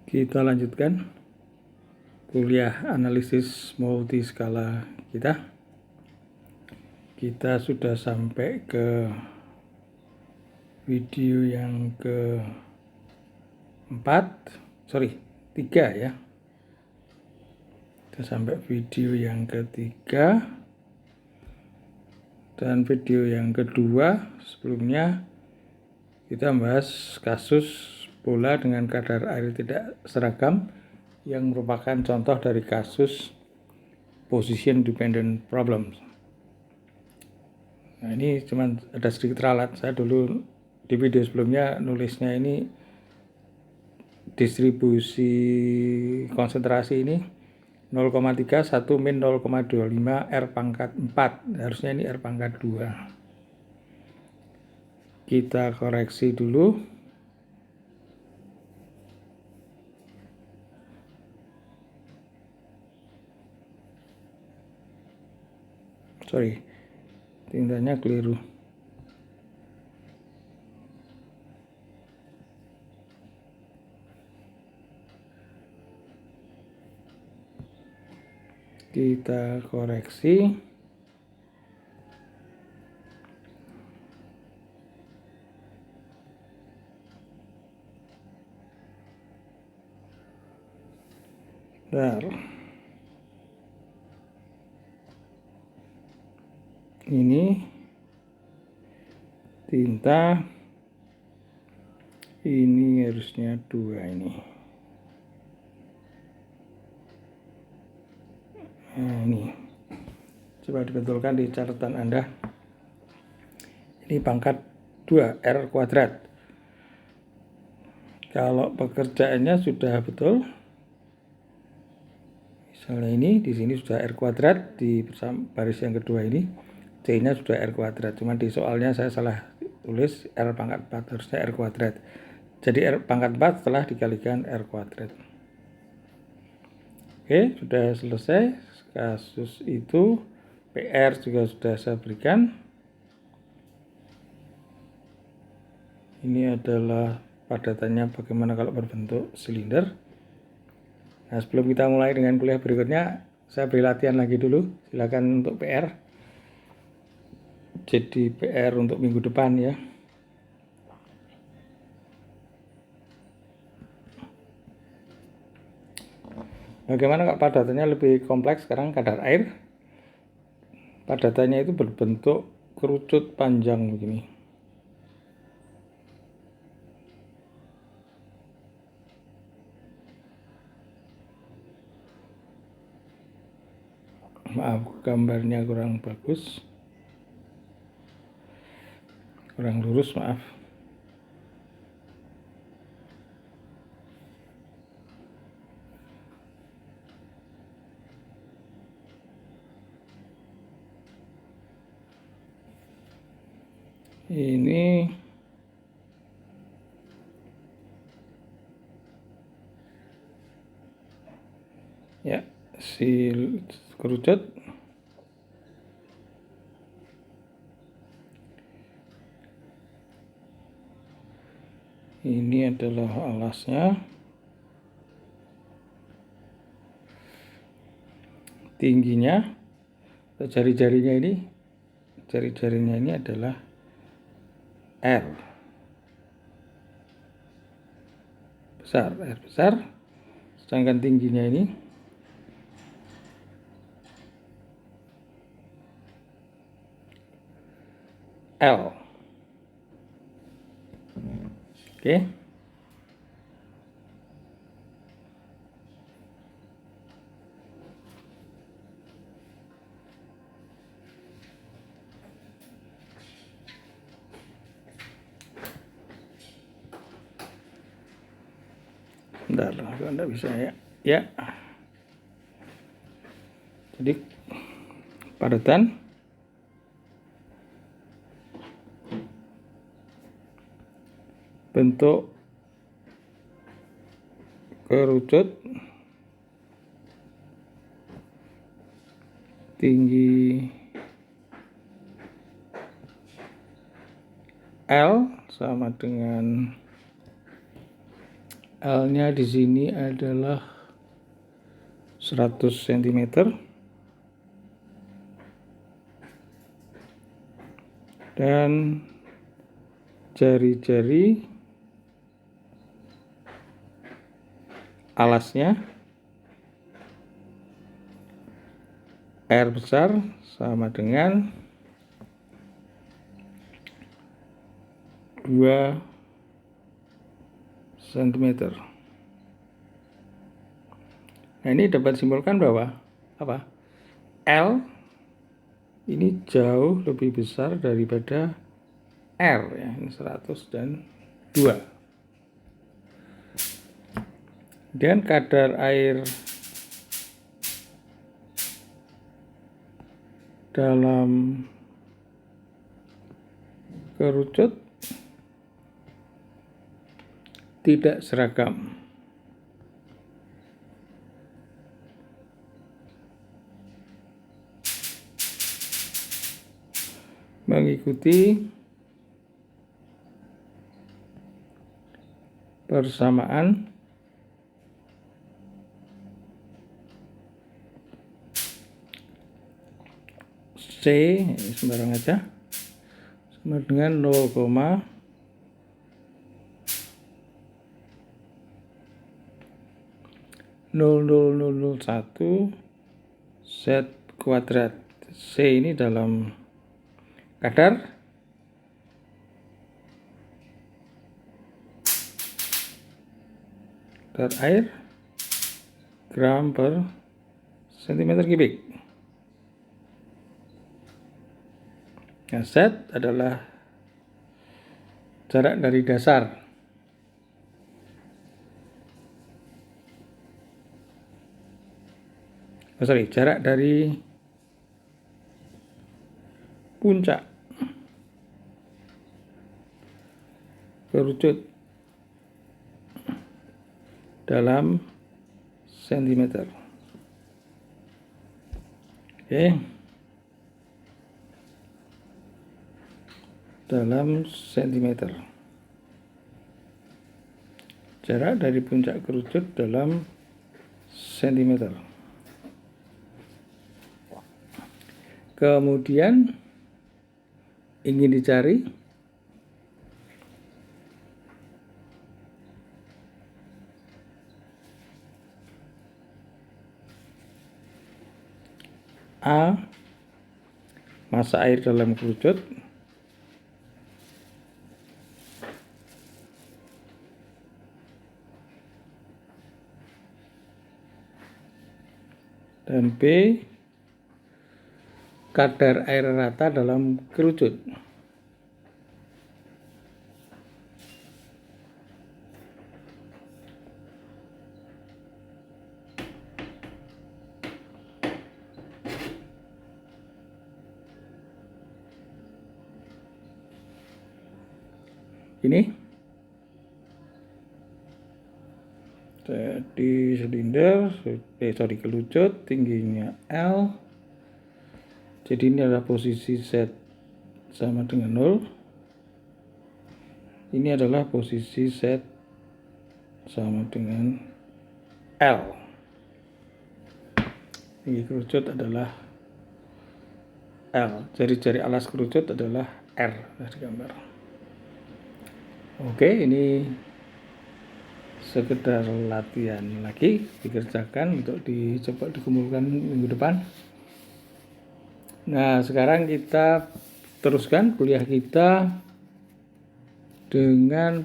Kita lanjutkan kuliah analisis multiskala kita. Kita sudah sampai ke video yang ketiga ya. Kita sampai video yang ketiga. Dan video yang kedua sebelumnya kita membahas kasus bola dengan kadar air tidak seragam yang merupakan contoh dari kasus position dependent problem. Nah, ini cuma ada sedikit ralat. Saya dulu di video sebelumnya nulisnya ini distribusi konsentrasi ini 0,3 1 min 0,25 R pangkat 4. Harusnya ini R pangkat 2. Kita koreksi dulu. Tindanya keliru. Kita koreksi. Ini tinta, ini harusnya 2 ini. Nah, ini coba dibetulkan di catatan Anda. Ini pangkat 2 R kuadrat. Kalau pekerjaannya sudah betul, misalnya ini di sini sudah R kuadrat, di baris yang kedua ini C-nya sudah R kuadrat. Cuma di soalnya saya salah tulis R pangkat 4, harusnya R kuadrat. Jadi R pangkat 4 setelah dikalikan R kuadrat. Oke, sudah selesai kasus itu. PR juga sudah saya berikan. Ini adalah padatannya bagaimana kalau berbentuk silinder. Nah, sebelum kita mulai dengan kuliah berikutnya, saya beri latihan lagi dulu. Silakan untuk PR. Jadi PR untuk minggu depan ya. Bagaimana kalau padatannya lebih kompleks? Sekarang kadar air padatannya itu berbentuk kerucut panjang begini. Maaf, gambarnya kurang bagus, kurang lurus, maaf. Ini ya, si kerucut. Ini adalah alasnya. Tingginya, jari-jarinya ini adalah R besar, sedangkan tingginya ini L. Oke. Bentar, kalau Anda bisa ya. Ya. Jadi padatan bentuk kerucut, tinggi L sama dengan L-nya di sini adalah 100 cm. Dan jari-jari alasnya R besar sama dengan 2 cm. Nah, ini dapat simpulkan bahwa apa? L ini jauh lebih besar daripada R ya, ini 100 dan 2. Dan kadar air dalam kerucut tidak seragam. Mengikuti persamaan C, sembarang aja, sama dengan 0,00001 Z kuadrat. C ini dalam kadar air gram per cm kubik. Nah, Z adalah jarak dari dasar jarak dari puncak kerucut dalam sentimeter. Oke. Dalam sentimeter. Jarak dari puncak kerucut dalam sentimeter. Kemudian ingin dicari A, massa air dalam kerucut, dan B, kadar air rata dalam kerucut. Ini jadi silinder, kerucut, tingginya L. Jadi ini adalah posisi Z sama dengan 0. Ini adalah posisi Z sama dengan L. Tinggi kerucut adalah L. Jari-jari alas kerucut adalah R dari gambar. Oke, ini sekedar latihan lagi dikerjakan untuk dicoba dikumpulkan minggu depan. Nah, sekarang kita teruskan kuliah kita dengan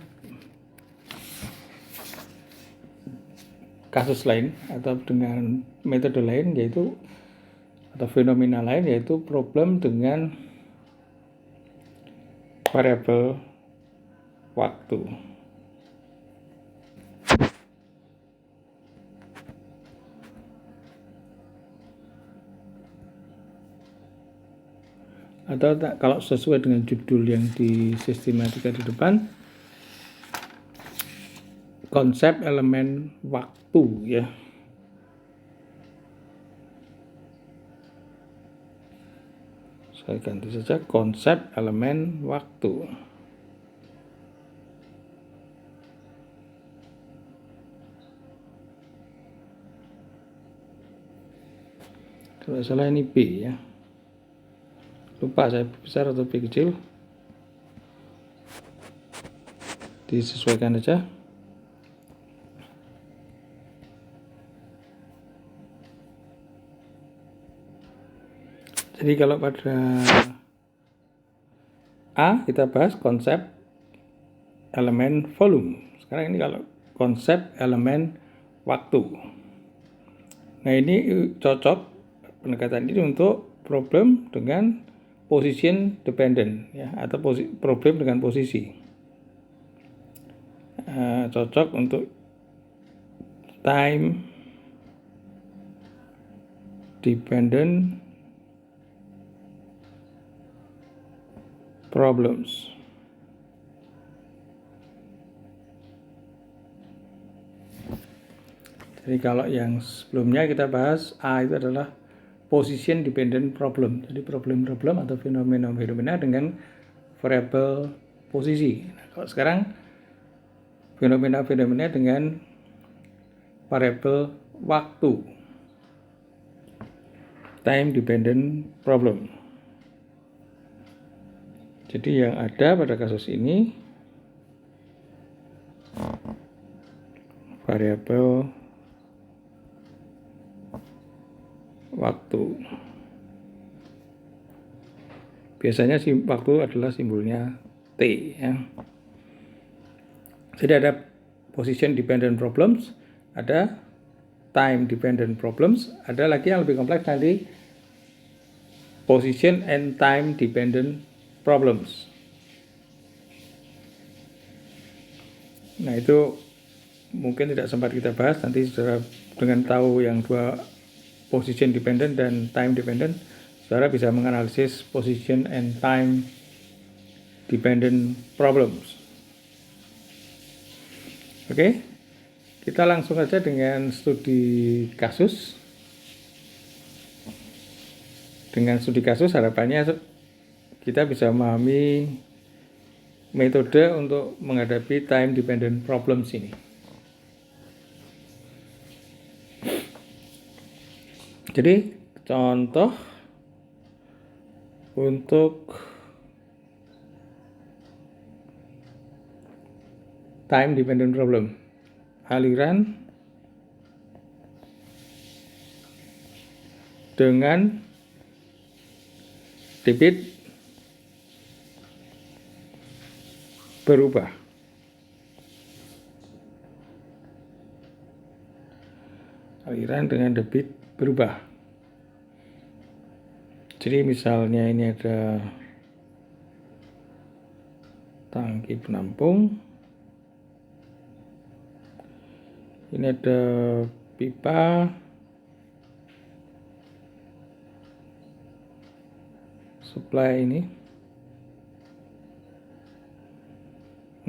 kasus lain atau dengan metode lain, yaitu atau fenomena lain, yaitu problem dengan variabel waktu. Atau kalau sesuai dengan judul yang di sistematika di depan, konsep elemen waktu ya. Saya ganti saja konsep elemen waktu. Kalau salah ini B ya. Lupa saya B besar atau B kecil. Disesuaikan aja. Jadi kalau pada A kita bahas konsep elemen volume. Sekarang ini kalau konsep elemen waktu. Nah ini cocok pendekatan ini untuk problem dengan position dependent ya, atau problem dengan posisi. Cocok untuk time dependent problems. Jadi kalau yang sebelumnya kita bahas A itu adalah position dependent problem. Jadi problem-problem atau fenomena-fenomena dengan variabel posisi. Nah, kalau sekarang fenomena-fenomena dengan variabel waktu. Time dependent problem. Jadi yang ada pada kasus ini variabel waktu. Biasanya waktu adalah simbolnya T ya. Jadi ada position dependent problems, ada time dependent problems, ada lagi yang lebih kompleks nanti position and time dependent problems. Nah itu mungkin tidak sempat kita bahas, nanti saudara dengan tahu yang dua position dependent dan time dependent, saudara bisa menganalisis position and time dependent problems. Oke, kita langsung saja dengan studi kasus. Dengan studi kasus harapannya kita bisa memahami metode untuk menghadapi time dependent problems ini. Jadi contoh untuk time dependent problem, aliran dengan debit berubah. Aliran dengan debit berubah. Jadi misalnya ini ada tangki penampung, ini ada pipa, supply ini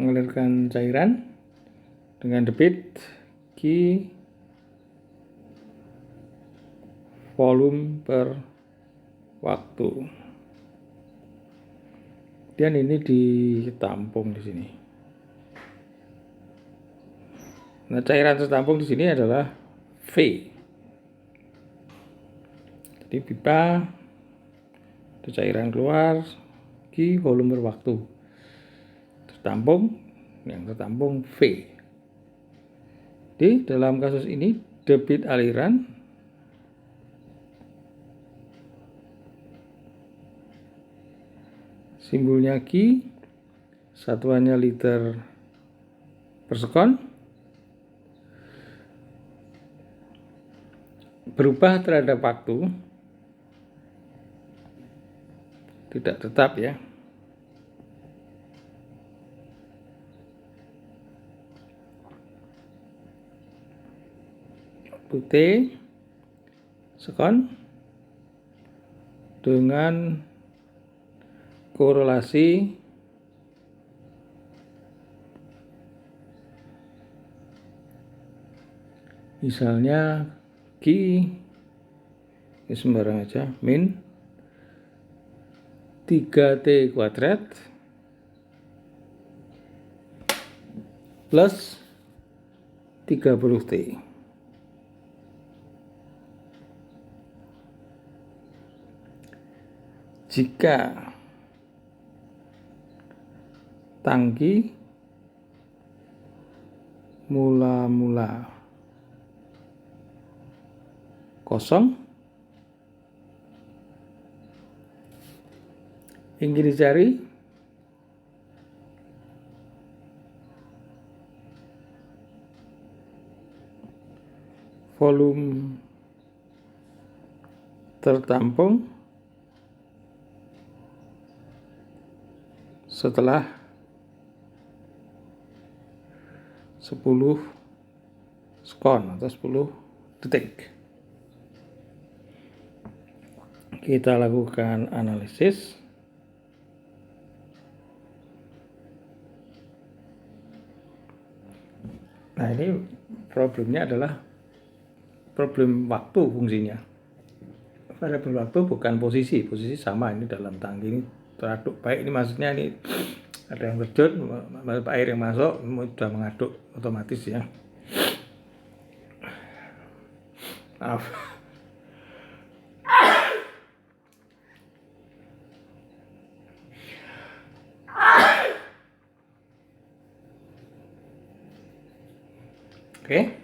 mengalirkan cairan dengan debit Q volume per waktu. Dan ini ditampung di sini. Nah, cairan tertampung di sini adalah V. Jadi pipa, ada cairan keluar, Q volume per waktu. Tertampung, yang tertampung V. Di dalam kasus ini debit aliran simbolnya Q, satuannya liter per sekon, berubah terhadap waktu, tidak tetap ya. T sekon dengan korelasi misalnya Q, ini sembarang aja, min 3T kuadrat plus 30T. Jika tangki mula-mula kosong, ingin dicari volume tertampung setelah 10 sekon atau 10 detik. Kita lakukan analisis. Nah, ini problemnya adalah problem waktu fungsinya. Variabel waktu bukan posisi sama ini dalam tangki ini teraduk baik, ini maksudnya ini ada yang terjun, air yang masuk sudah mengaduk otomatis ya. Maaf. Oke.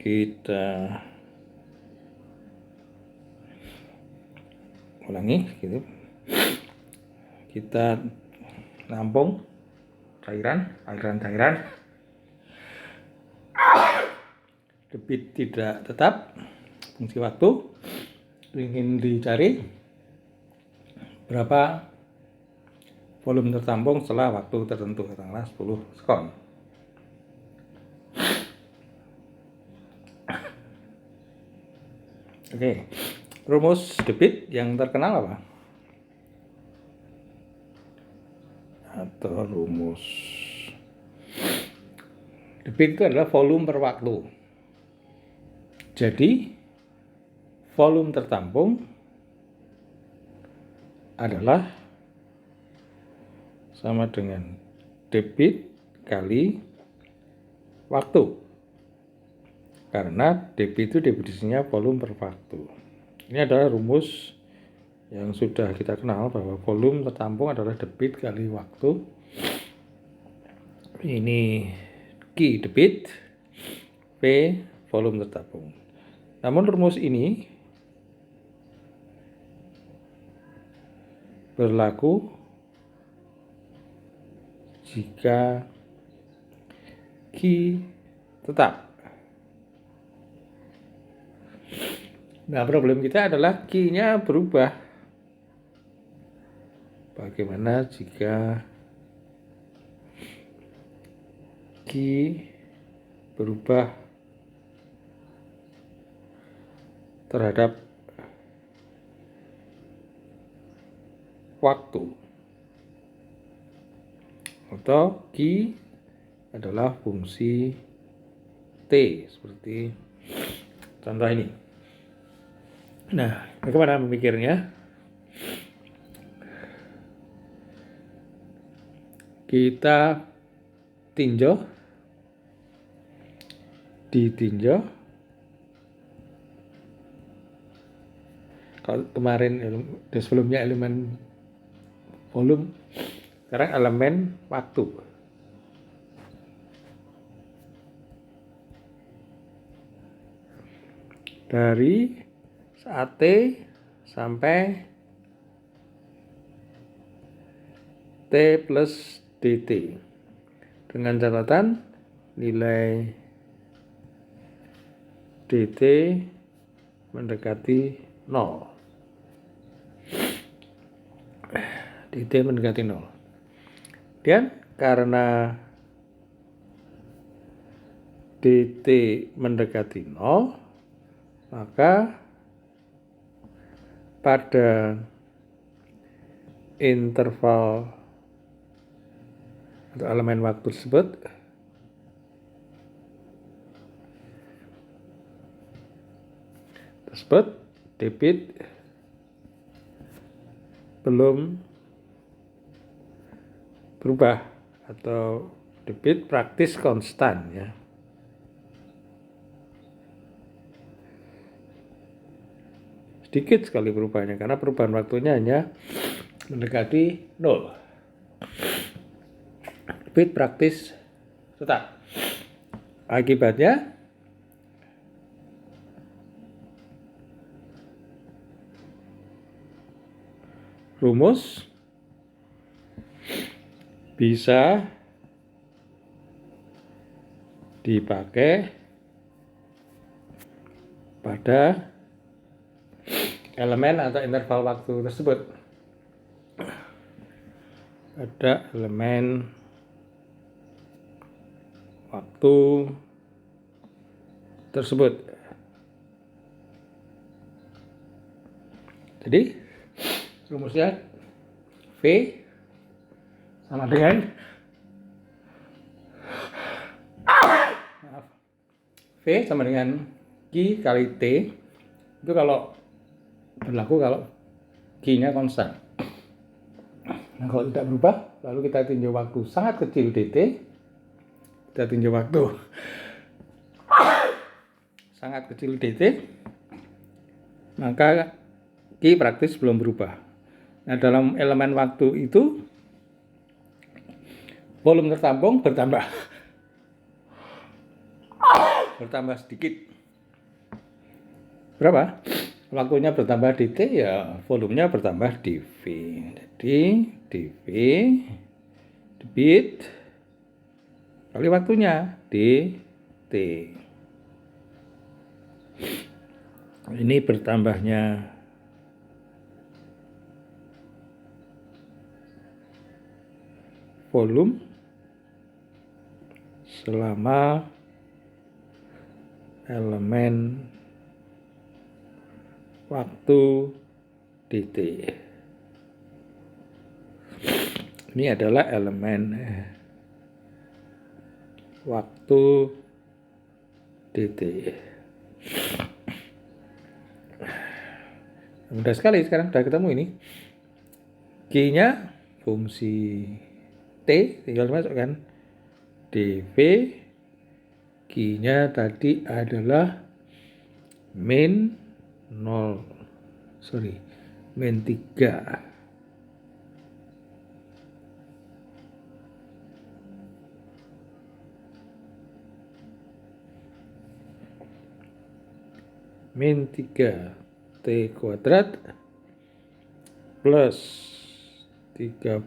Kita ulangi gitu. Kita nampung aliran cairan. Debit tidak tetap, fungsi waktu. Ingin dicari berapa volume tertampung setelah waktu tertentu, katakanlah 10 sekon. Oke, rumus debit yang terkenal apa? Atau rumus debit itu adalah volume per waktu. Jadi volume tertampung adalah sama dengan debit kali waktu. Karena debit itu definisinya volume per waktu. Ini adalah rumus yang sudah kita kenal bahwa volume tertampung adalah debit kali waktu. Ini Q debit, V volume tertampung. Namun rumus ini berlaku jika Q tetap. Nah, problem kita adalah Q-nya berubah. Bagaimana jika Q berubah terhadap waktu? Atau Q adalah fungsi T, seperti contoh ini. Nah, bagaimana memikirnya? Kita ditinjau. Kalau kemarin sebelumnya elemen volume, sekarang elemen waktu. Dari saat T sampai T plus dt, dengan catatan nilai dt mendekati 0. dt mendekati 0. Dan karena dt mendekati 0, maka pada interval atau elemen waktu tersebut debit belum berubah atau debit praktis konstan ya. sedikit sekali perubahannya karena perubahan waktunya hanya mendekati 0. Bit praktis tetap. Akibatnya rumus bisa dipakai pada elemen atau interval waktu tersebut. Pada elemen waktu tersebut. Jadi rumusnya V sama dengan V sama dengan Q kali T. Itu kalau berlaku kalau Q-nya konstan. Nah, kalau tidak berubah, lalu kita tinjau waktu sangat kecil dt. Kita tinjau waktu sangat kecil dt, maka Q praktis belum berubah. Nah, dalam elemen waktu itu volume tertampung bertambah sedikit. Berapa? Waktunya bertambah dt, ya volumenya bertambah dv. Jadi dv debit kali waktunya dt. Ini bertambahnya volume selama elemen waktu dt. Ini adalah elemen waktu dt. Mudah sekali sekarang sudah ketemu ini. Q-nya fungsi T, tinggal masukkan dv. Q-nya tadi adalah min 3. Min 3 T kuadrat plus 30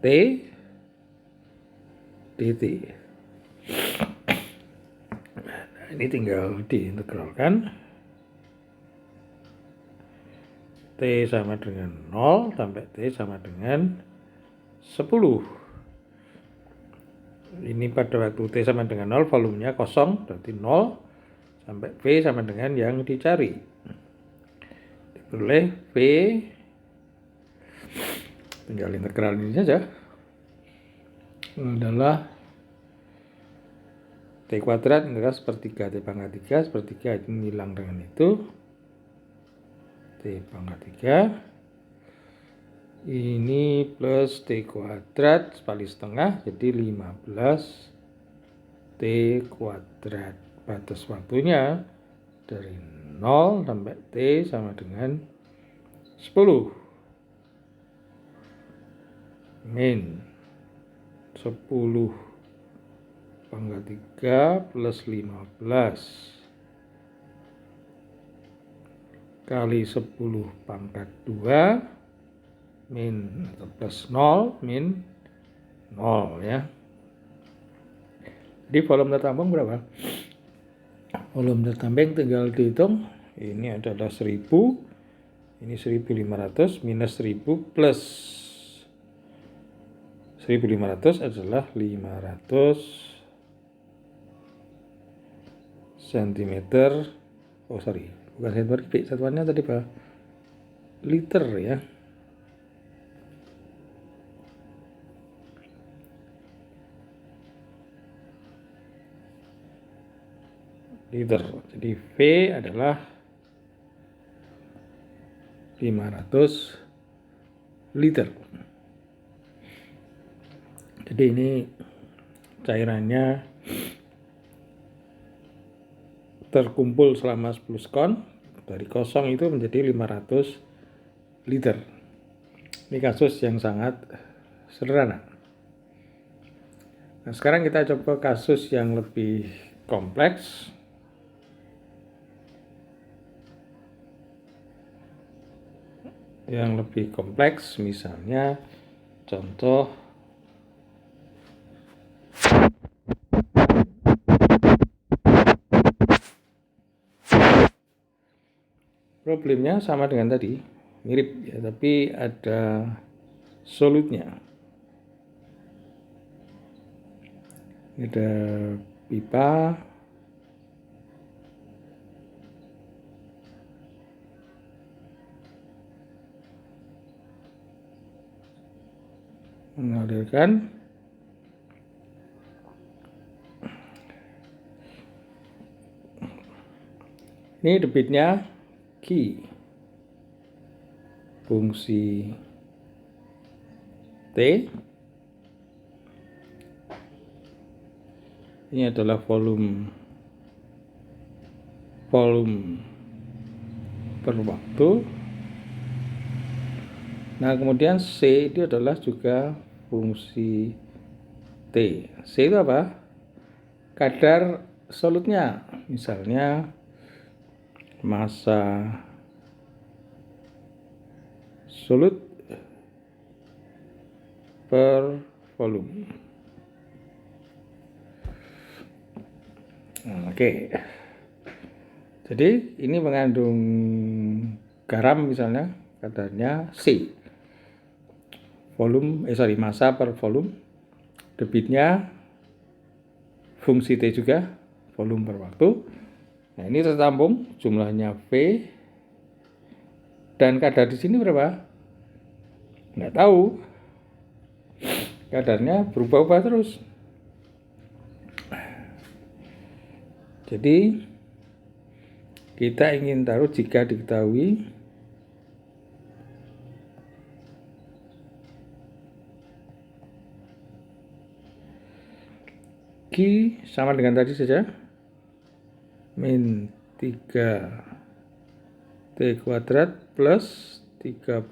T dt. Nah, ini tinggal diintegralkan. T sama dengan 0 sampai T sama dengan 10. Ini pada waktu T sama dengan 0 volumenya kosong, berarti 0 sampai V sama dengan yang dicari. Diperoleh V, tinggal integral ini saja, adalah T kuadrat integral sepertiga T pangkat 3, sepertiga ini hilang dengan itu, T pangkat 3, ini plus T kuadrat sekali setengah, jadi 15 T kuadrat. Batas waktunya dari 0 sampai T sama dengan 10 min 10 pangkat 3 plus 15 kali 10 pangkat 2 min atau plus 0 min 0 ya. Jadi volume tertampung berapa? Volume tertampung tinggal dihitung. Ini adalah 1000, ini 1500 minus 1000 plus 1500 adalah 500 cm. Oh sorry, bukan cm kubik, satuannya tadi apa? Liter ya. Liter. Jadi V adalah 500 liter. Jadi ini cairannya terkumpul selama 10 sekon, Dari kosong itu menjadi 500 liter. Ini kasus yang sangat sederhana. Nah, sekarang kita coba kasus yang lebih kompleks. Yang lebih kompleks, misalnya contoh problemnya sama dengan tadi, mirip ya, tapi ada solutnya. Ada pipa, mengalirkan ini debitnya Q, fungsi T, ini adalah volume per waktu. Nah, kemudian C itu adalah juga fungsi T. C itu apa? Kadar solutnya, misalnya massa solut per volume. Oke. Jadi ini mengandung garam misalnya, kadarnya C. Massa per volume. Debitnya fungsi T juga, volume per waktu. Nah, ini tertampung, jumlahnya V. Dan kadar di sini berapa? Nggak tahu. Kadarnya berubah-ubah terus. Jadi kita ingin tahu jika diketahui Q sama dengan tadi saja, min 3 T kuadrat plus 30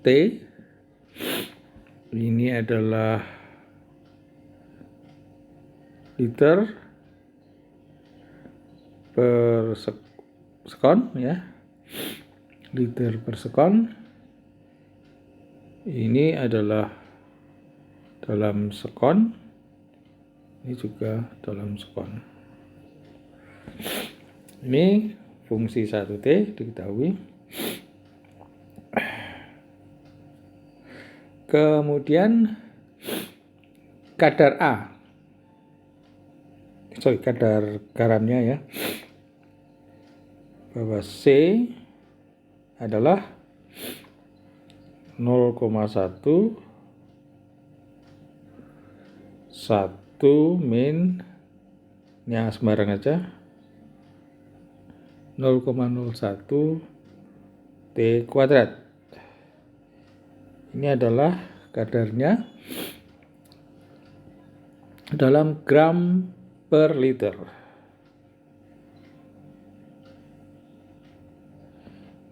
T. Ini adalah liter per sekon ya, liter per sekon. Ini adalah dalam sekon, ini juga dalam sekon. Ini fungsi 1T diketahui. Kemudian kadar kadar garamnya ya, bahwa C adalah 0,1 min, nya sembarang aja, 0,01 T kuadrat. Ini adalah kadarnya dalam gram per liter.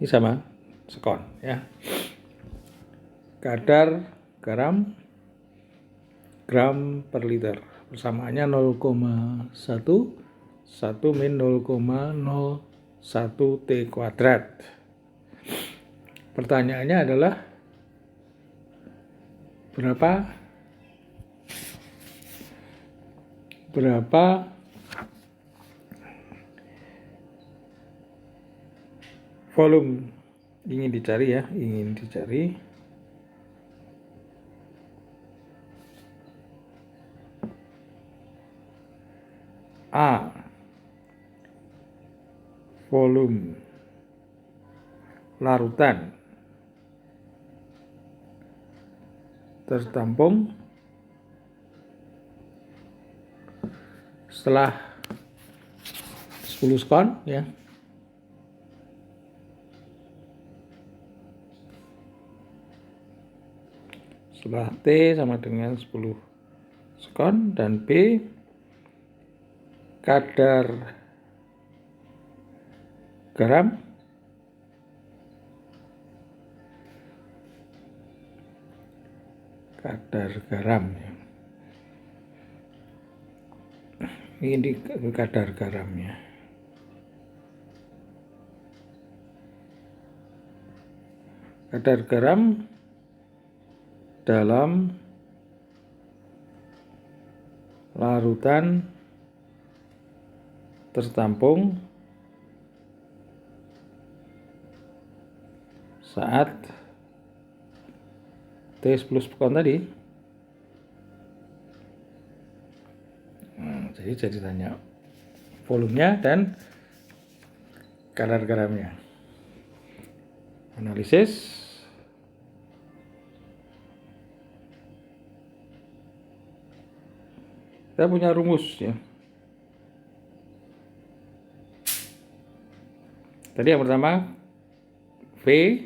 Ini sama sekon ya. Kadar garam gram per liter. Persamaannya 0,1 min 0,01 T kuadrat. Pertanyaannya adalah berapa volume ingin dicari ya, A, volume larutan tertampung setelah 10 sekon ya. Setelah T sama dengan 10 sekon, dan B kadar garam. Kadar garam ya. Ini kadar garamnya. Kadar garam dalam larutan tertampung saat T10 pekon tadi. Jadi tanya volumenya dan kadar garamnya. Analisis. Kita punya rumus ya. Tadi yang pertama V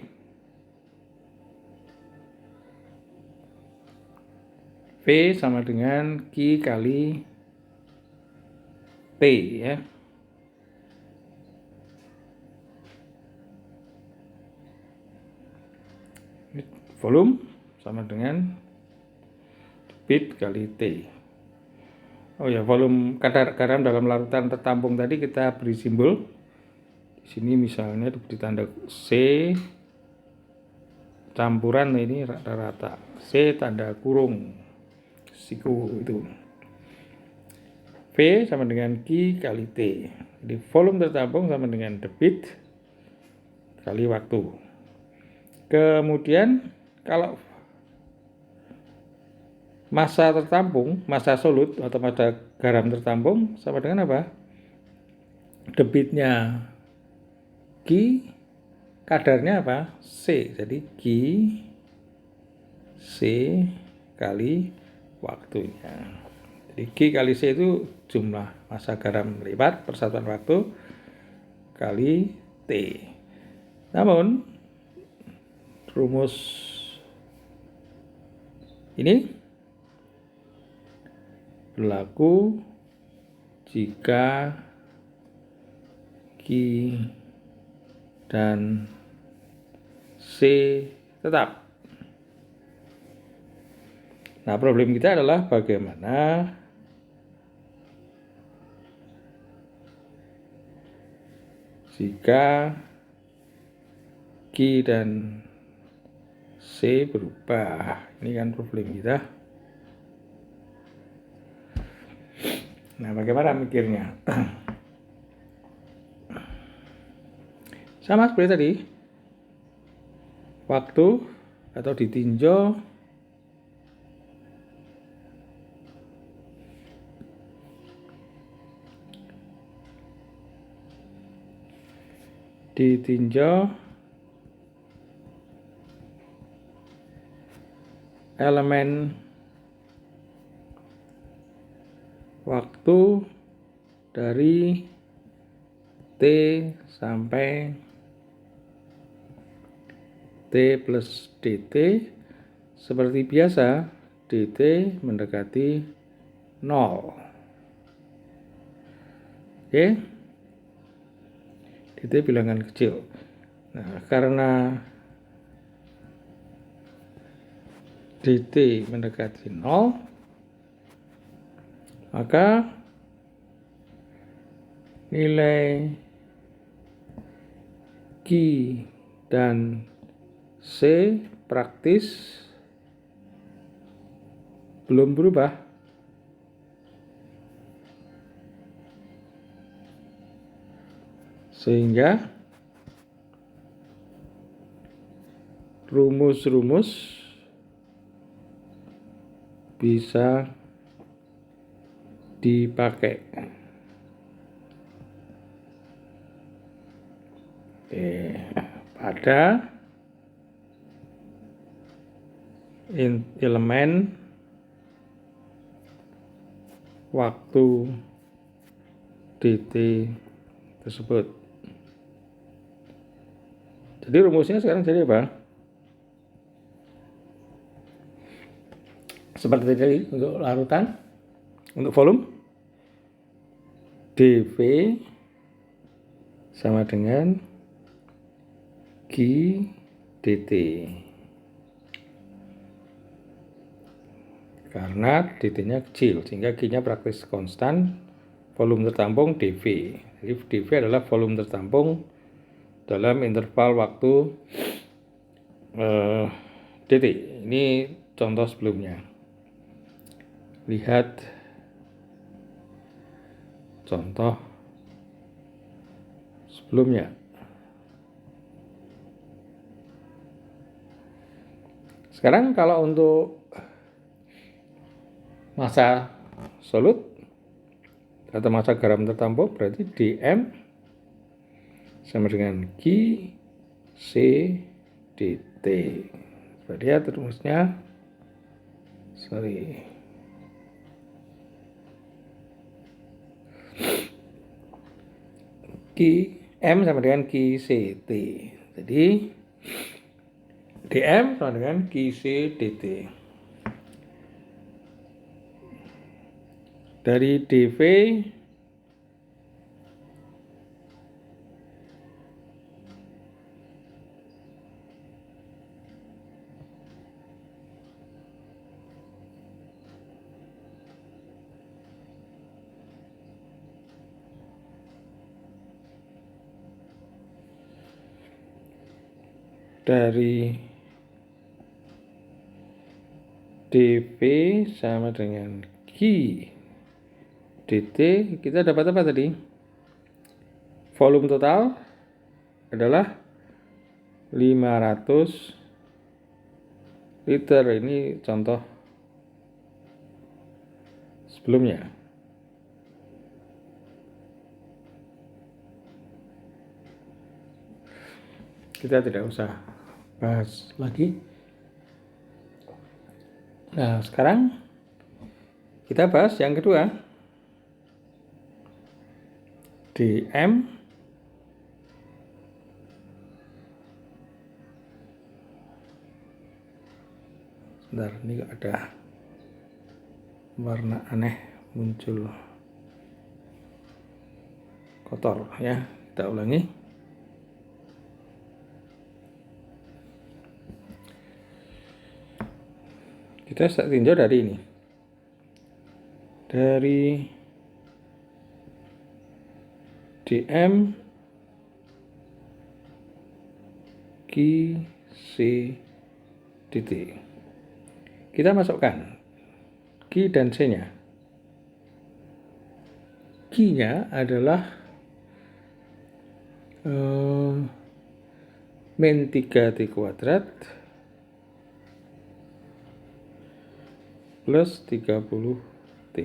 sama dengan Q kali T ya. Volume sama dengan debit kali T. Oh ya, volume kadar garam dalam larutan tertampung tadi kita beri simbol. Di sini misalnya diberi tanda C campuran, ini rata-rata. C tanda kurung. Siku itu. V sama dengan Q kali T. Jadi volume tertampung sama dengan debit kali waktu. Kemudian kalau massa tertampung, massa solut atau massa garam tertampung sama dengan apa? Debitnya Q, kadarnya apa? C. Jadi Q C kali waktunya. Jadi Q kali C itu jumlah massa garam lewat persatuan waktu kali T. Namun rumus ini berlaku jika Q dan C tetap. Nah, problem kita adalah bagaimana jika Q dan C berubah. Ini kan problem kita. Nah, bagaimana mikirnya? Sama seperti tadi, waktu atau ditinjau elemen waktu dari T sampai T plus dt. Seperti biasa, dt mendekati 0. Oke, dt bilangan kecil. Nah, karena dt mendekati 0, maka nilai Q dan C praktis belum berubah. Sehingga rumus-rumus bisa dipakai. Pada elemen waktu dt tersebut. Jadi rumusnya sekarang jadi apa? Seperti tadi untuk larutan, untuk volume dV sama dengan Q dt. Karena dt-nya kecil, sehingga Q-nya praktis konstan, volume tertampung dV. Jadi dV adalah volume tertampung dalam interval waktu dt. Ini contoh sebelumnya. Lihat contoh sebelumnya. Sekarang kalau untuk massa solut atau massa garam tertampung, berarti dm sama dengan Q C dt. Berarti ya rumusnya Q M sama dengan Q C T. Jadi dm sama dengan Q C dt. Dari dV dV sama dengan Q dt, kita dapat apa tadi? Volume total adalah 500 liter. Ini contoh sebelumnya. Kita tidak usah bahas lagi. Nah, sekarang kita bahas yang kedua. dm sebentar, ini ada warna aneh muncul kotor ya. Kita ulangi. Kita tinjau dari ini. Dari dm Q C dt. Kita masukkan Q dan C-nya. Q-nya adalah min 3T kuadrat plus 30T.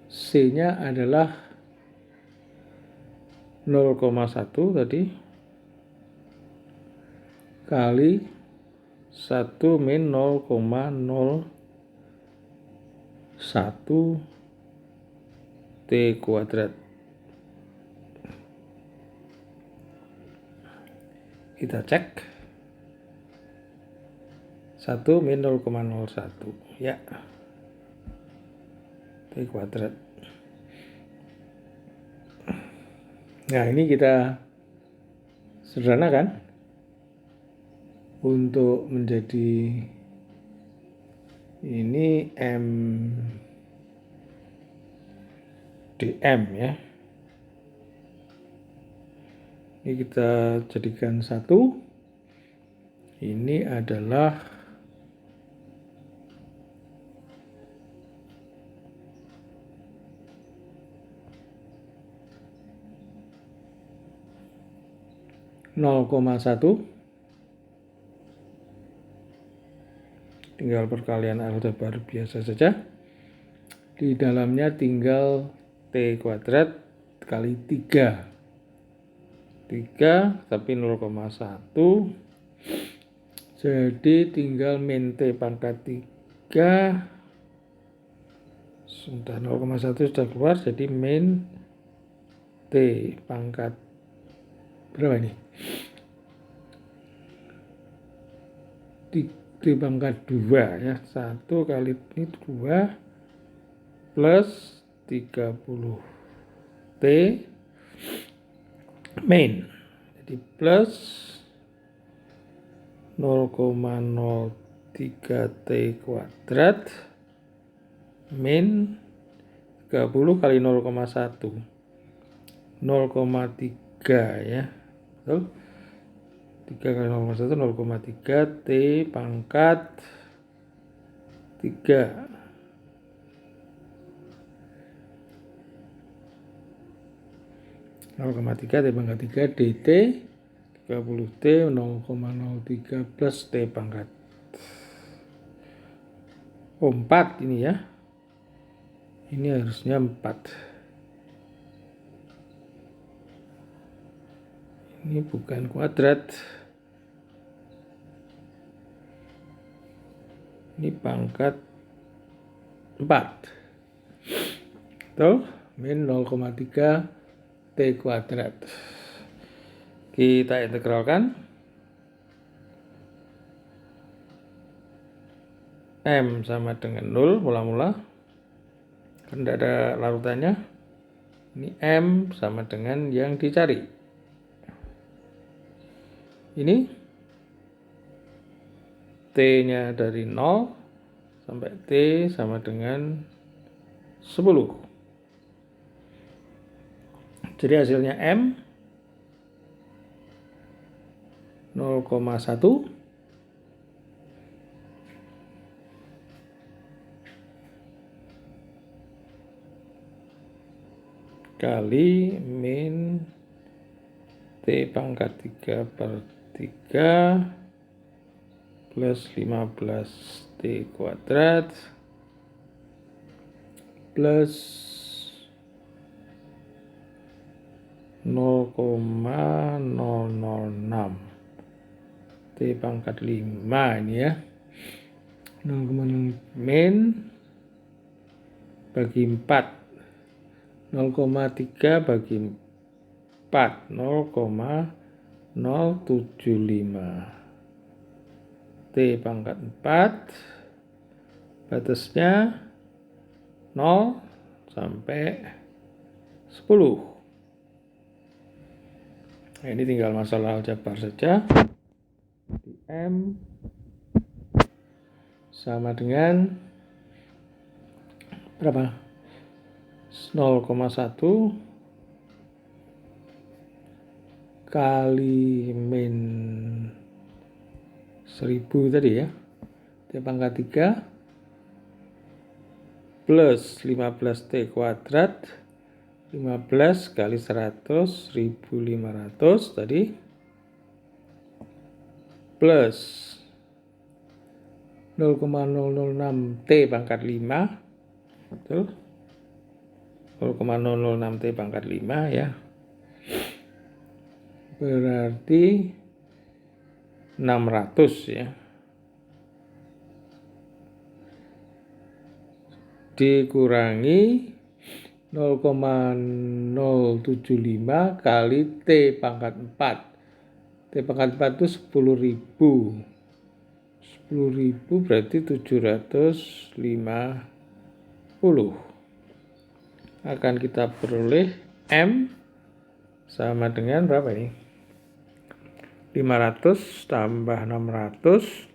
C-nya adalah 0,1 tadi kali 1 min 0,01 T kuadrat. Kita cek 1 min 0,01 ya, T kuadrat. Nah, ini kita sederhanakan untuk menjadi ini M dm ya. Ini kita jadikan satu. Ini adalah (0,1). Tinggal perkalian aljabar biasa saja. Di dalamnya tinggal T kuadrat kali 3 tapi 0,1, jadi tinggal min T pangkat 3. Sudah 0,1 sudah keluar, jadi min T pangkat berapa ini? T pangkat 2 ya. 1 kali ini 2 plus 30 T min. Jadi plus 0,03 T kuadrat min 30 kali 0,1. 0,3 ya. Betul? 3 kali 0,1 0,3 T pangkat 3. T pangkat 3 dt 30 T 0,03 plus T pangkat 4 ini ya. Ini harusnya 4. Ini bukan kuadrat. Ini pangkat 4. Betul? Min 0,3 T kuadrat. Kita integralkan. M sama dengan 0 mula-mula. Kan tidak ada larutannya. Ini M sama dengan yang dicari. Ini T-nya dari 0 sampai T sama dengan 10. Jadi hasilnya M 0,1 kali min T pangkat 3 per 3 plus 15 T kuadrat plus 0,006 T pangkat 5 ini ya. 0,0 min bagi 4 0,3 bagi 4 0,075 T pangkat 4 batasnya 0 sampai 10. Nah, ini tinggal masalah aljabar saja. M sama dengan berapa? 0,1 kali min 1000 tadi ya. T pangkat 3 plus 15 T kuadrat 15 kali 100 1500 tadi plus 0,006 T pangkat 5 betul 0,006 T pangkat 5 ya, berarti 600 ya, dikurangi 0,075 kali T pangkat 4. T pangkat 4 itu 10.000. 10.000 berarti 750. Akan kita peroleh M sama dengan berapa ini? 500 tambah 600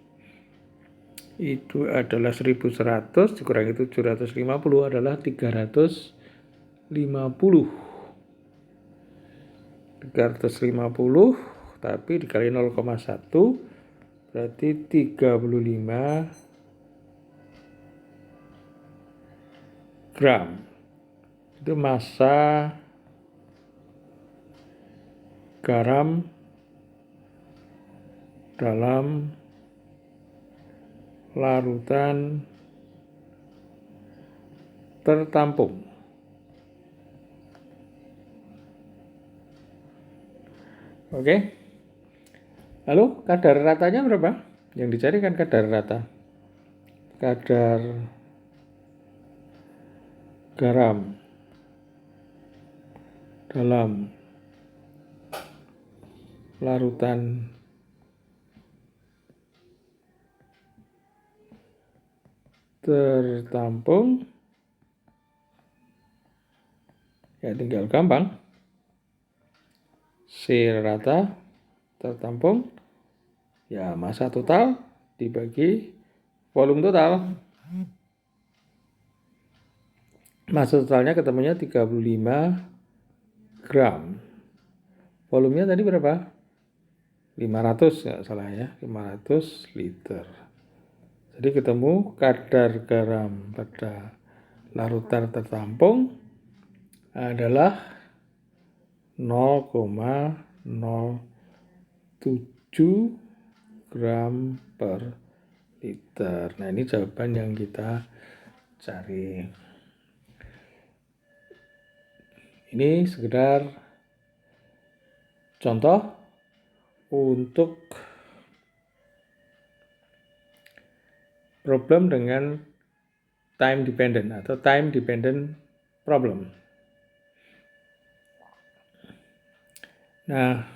itu adalah 1100 dikurangi 750 adalah 350. 350 tapi dikali 0,1 berarti 35 gram. Itu massa garam dalam larutan tertampung. Oke. Lalu kadar ratanya berapa? Yang dicari kan kadar rata. Kadar garam dalam larutan tertampung Ya tinggal gampang. C rata tertampung. Ya massa total dibagi volume total. Massa totalnya ketemunya 35 gram. Volumenya tadi berapa? 500 nggak salah ya, 500 liter. Jadi ketemu kadar garam pada larutan tertampung adalah 0,07 gram per liter. Nah ini jawaban yang kita cari. Ini sekedar contoh untuk problem dengan time dependent atau time dependent problem. Nah,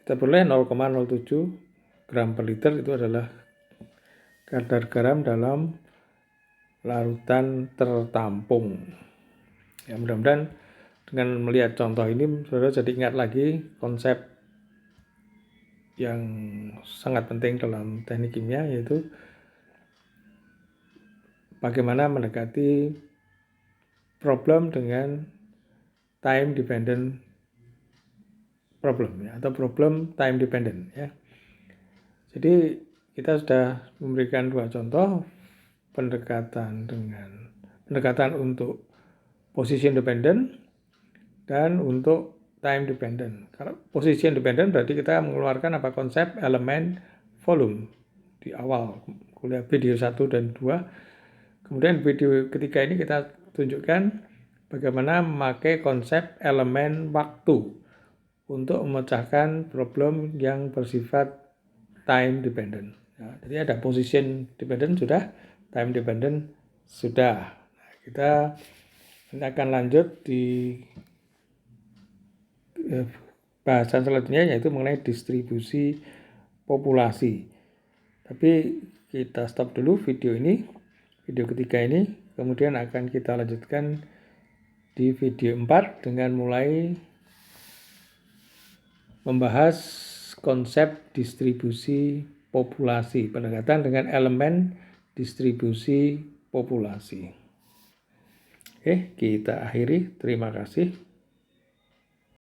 kita peroleh 0,07 gram per liter itu adalah kadar garam dalam larutan tertampung. Ya, mudah-mudahan dengan melihat contoh ini, saudara jadi ingat lagi konsep yang sangat penting dalam teknik kimia, yaitu bagaimana mendekati problem dengan time dependent problem ya, atau problem time dependent ya. Jadi kita sudah memberikan dua contoh pendekatan untuk position dependent dan untuk time dependent. Kalau position dependent berarti kita mengeluarkan konsep elemen volume di awal kuliah video 1 dan 2. Kemudian video ketiga ini kita tunjukkan bagaimana memakai konsep elemen waktu untuk memecahkan problem yang bersifat time dependent. Nah, jadi ada position dependent sudah, time dependent sudah. Nah, kita akan lanjut di bahasan selanjutnya, yaitu mengenai distribusi populasi. Tapi kita stop dulu video ini, video ketiga ini, kemudian akan kita lanjutkan di video 4 dengan mulai membahas konsep distribusi populasi, pendekatan dengan elemen distribusi populasi. Oke, kita akhiri. Terima kasih.